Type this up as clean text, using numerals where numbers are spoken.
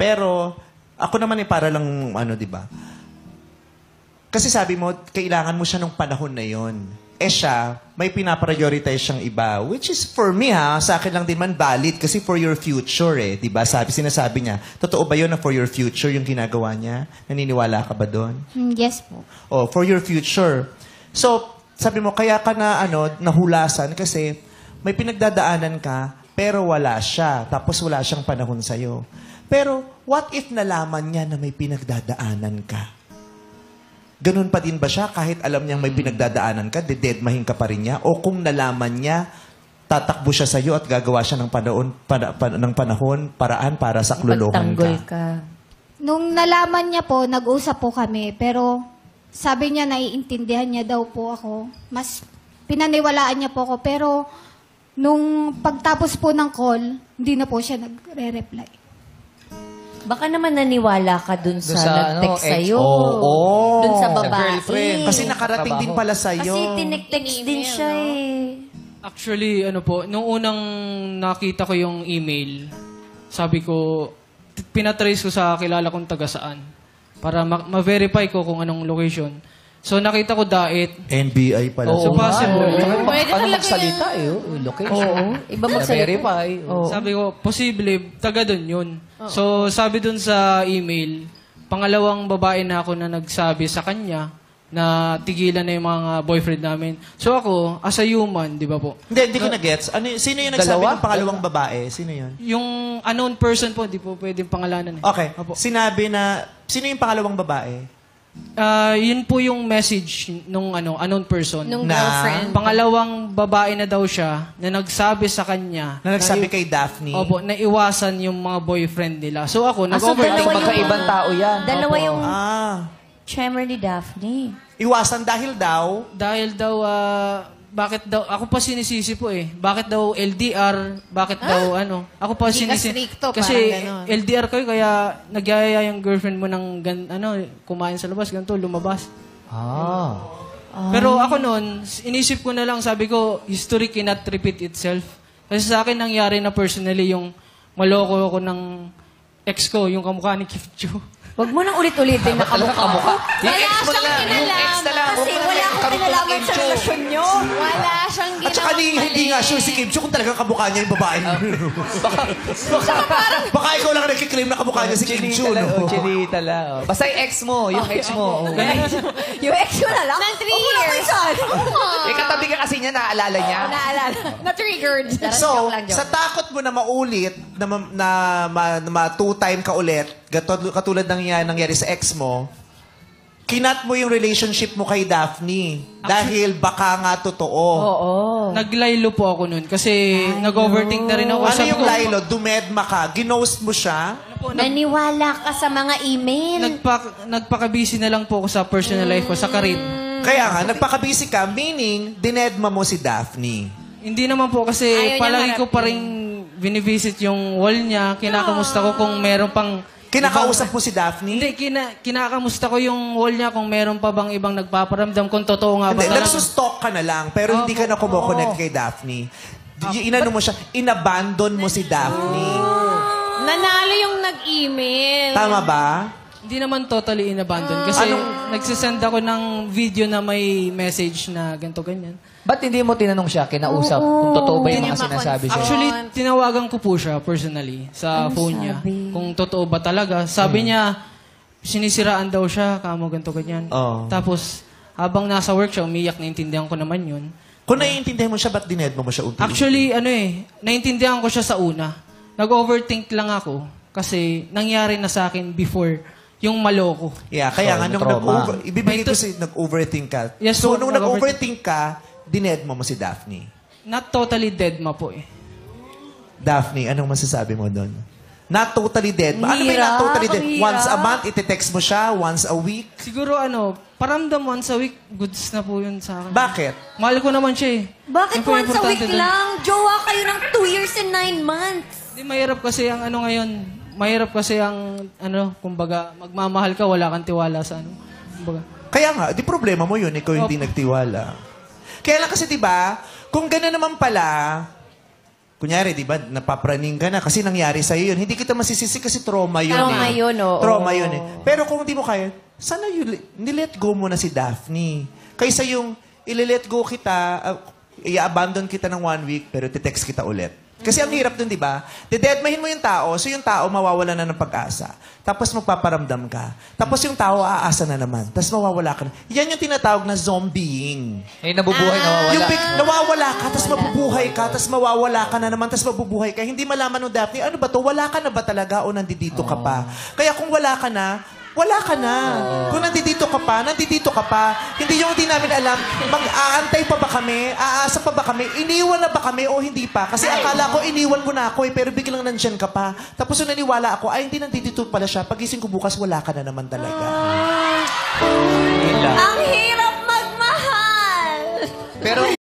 Pero, ako naman para lang, di ba? Kasi sabi mo, kailangan mo siya nung panahon na yon. Siya, may pinaprioritize siyang iba. Which is, for me sa akin lang din man valid kasi for your future di ba? Sinasabi niya, totoo ba yun na for your future yung ginagawa niya? Naniniwala ka ba doon? Yes po. Oh, for your future. So, sabi mo, kaya ka na, nahulasan kasi may pinagdadaanan ka, pero wala siya. Tapos wala siyang panahon sa'yo. Pero, what if nalaman niya na may pinagdadaanan ka? Ganun pa din ba siya kahit alam niyang may pinagdadaanan ka, dededmahin ka pa rin niya? O kung nalaman niya, tatakbo siya sa'yo at gagawa siya ng panahon, paraan para sa kluluhan ka? Nung nalaman niya po, nag-usap po kami. Pero sabi niya, naiintindihan niya daw po ako. Mas pinaniwalaan niya po ako. Pero nung pagtapos po ng call, hindi na po siya nagre-reply. Baka naman naniwala ka dun sa nag-text sa'yo. Dun sa babae. Kasi nakarating din pala sa'yo. Kasi tinik-text din siya Actually, nung unang nakita ko yung email, sabi ko, pinatrace ko sa kilala kong taga saan para ma-verify ko kung anong location. So, nakita ko Dait. NBI pala. So, possible. Pwede talaga magsalita location. Oo. Iba magsalita. Verify. Sabi ko, posible, taga dun yun. So, sabi dun sa email, pangalawang babae na ako na nagsabi sa kanya na tigilan na yung mga boyfriend namin. So ako, as a human, di ba po? Hindi ko na-gets. Sino yung nagsabi ng pangalawang babae? Sino yun? Yung unknown person po, di po pwedeng pangalanan. Okay. Sinabi na, sino yung pangalawang babae? Yun po yung message nung unknown person. Nung girlfriend. Pangalawang babae na daw siya na nagsabi sa kanya. Na nagsabi kay Daphne? Opo, na iwasan yung mga boyfriend nila. So ako, nag-overthink. Magkaibang tao yan. Dalawa yung tremor ni Daphne. Iwasan dahil daw? Dahil daw, bakit daw, ako pa sinisisi po Bakit daw LDR, bakit daw ako pa sinisisi. Kasi LDR kayo, kaya nagyayaya yung girlfriend mo ng, kumain sa labas, ganito, lumabas. Pero ako noon, inisip ko na lang, sabi ko, history cannot repeat itself. Kasi sa akin, nangyari na personally yung maloko ko ng ex ko, yung kamukha ni Kim Chiu. Huwag mo nang ulit-ulitin na kamukha. Yung ex mo na lang. Yung ex na lang. Kasi wala akong kinalaman sa relasyon nyo. Wala siyang ginawa. At saka hindi nga sure si Kim Chiu kung talagang kamukha niya yung babae. Baka ikaw lang nagkiklaim na kamukha niya si Kim Chiu. Chinita lang. Basta yung ex mo. Yung ex mo. Yung ex mo na lang? Nang 3 years. Katabi ka kasi niya, naaalala niya. Naalala. Na-triggered. So, sa takot mo na maulit, na 2-time ka ulit, katulad ng nangyari sa ex mo, kinat mo yung relationship mo kay Daphne. Dahil baka nga totoo. Naglaylo po ako nun kasi nag-overthink na rin ako. Ano yung laylo? Dumedma ka? Ginost mo siya? Naniwala ka sa mga email. Nagpaka-busy na lang po ako sa personal life ko, sa karin. Kaya nga, nagpaka-busy ka, meaning, dinedma mo si Daphne. Hindi naman po kasi palagi ko pa rin binivisit yung wall niya. Kinakamusta ko kung meron pang... Kinakausap mo si Daphne? Hindi, kinakamusta ko yung wall niya kung meron pa bang ibang nagpaparamdam kung totoo nga ba Hindi, talaga. nagsustalk ka na lang, pero hindi ka na kumukonect kay Daphne. Inano mo siya, inabandon mo si Daphne. Nanalo yung nag-email. Tama ba? Hindi naman totally inabandon. Kasi nagsisend ako ng video na may message na ganito, ganyan. Ba't hindi mo tinanong siya, kinausap, kung totoo ba yung mga sinasabi siya? Actually, tinawagan ko po siya personally sa phone niya. Kung totoo ba talaga. Sabi niya, sinisiraan daw siya, kamo ganito, ganyan. Tapos, habang nasa work siya, umiyak, naintindihan ko naman yun. Kung naiintindihan mo siya, ba't dinedma mo siya? Actually, naintindihan ko siya sa una. Nag-overthink lang ako kasi nangyari na sa akin before yung maloko. Yeah, kaya nga, nung ibibigay ko si nag-overthink ka. Yes, so, nung nag-overthink ka, dinedma mo si Daphne. Not totally dead ma po Daphne, anong masasabi mo doon? Not totally dead. Ano ba yung not totally dead? Once a month, iti-text mo siya? Once a week? Siguro paramdam once a week, goods na po yun sa akin. Bakit? Mahal ko naman siya Bakit Yun po once a week importante lang? Jowa kayo ng 2 years and 9 months. Hindi, mahirap kasi ang ngayon. Mahirap kasi ang, kumbaga, magmamahal ka, wala kang tiwala sa kumbaga. Kaya nga, di problema mo yun, ikaw hindi nagtiwala. Kaya lang kasi, di ba, kung gano'n naman pala, kunyari, di ba, napapraning ka na kasi nangyari sa'yo yun. Hindi kita masisisi kasi trauma yun. Trauma yun, oo. Trauma yun eh. Pero kung di mo kaya, sana nilet go mo na si Daphne. Kaysa yung ililet go kita, i-abandon kita ng 1 week, pero titext kita ulit. Kasi ang hirap dun, di ba? Dededmahin mo yung tao, so yung tao mawawala na ng pag-asa. Tapos magpaparamdam ka. Tapos yung tao aasa na naman. Tapos mawawala ka na. Yan yung tinatawag na zombieing. May nabubuhay, nawawala. Yung nawawala ka, tapos mabubuhay ka, tapos mawawala ka na naman, tapos mabubuhay ka. Hindi malaman ng Daphne, ano ba to? Wala ka na ba talaga o nandito ka pa? Kaya kung wala ka na, wala ka na. Kung nandito ka pa, nandito ka pa. Hindi yung hindi namin alam, mag-aantay pa ba kami? Aasa pa ba kami? Iniwan na ba kami o hindi pa? Kasi akala ko iniwan mo na ako pero biglang nandyan ka pa. Tapos nung naniwala ako, hindi nandito pala siya. Pagising ko bukas, wala ka na naman talaga. Ang hirap magmahal! Pero